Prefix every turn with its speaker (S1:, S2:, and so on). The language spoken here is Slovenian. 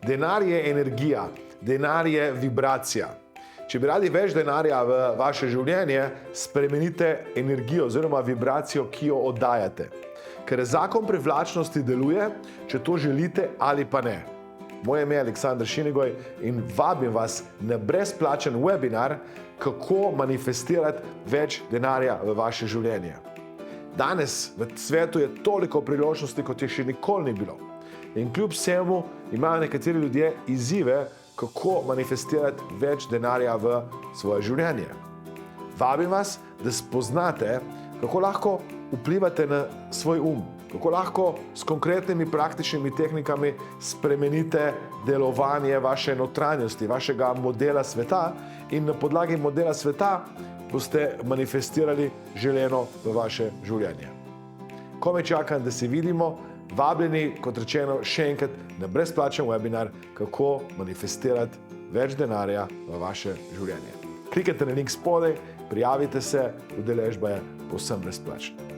S1: Denar je energija, denar je vibracija. Če bi radi več denarja v vaše življenje, spremenite energijo oziroma vibracijo, ki jo oddajate. Ker zakon privlačnosti deluje, če to želite ali pa ne. Moje ime je Aleksander Šinigoj in vabim vas na brezplačen webinar, kako manifestirati več denarja v vaše življenje. Danes v svetu je toliko priložnosti, kot je še nikoli ni bilo. In kljub vsemu imajo nekateri ljudje izzive, kako manifestirati več denarja v svoje življenje. Vabim vas, da spoznate, kako lahko vplivate na svoj kako lahko s konkretnimi praktičnimi tehnikami spremenite delovanje vaše notranjosti, vašega modela sveta in na podlagi modela sveta boste manifestirali želeno v vaše življenje. Komaj čakam, da se vidimo. Vabljeni, kot rečeno, še enkrat na brezplačen webinar, kako manifestirati več denarja v vaše življenje. Klikajte na link spodaj, prijavite se, udeležba je povsem brezplačna.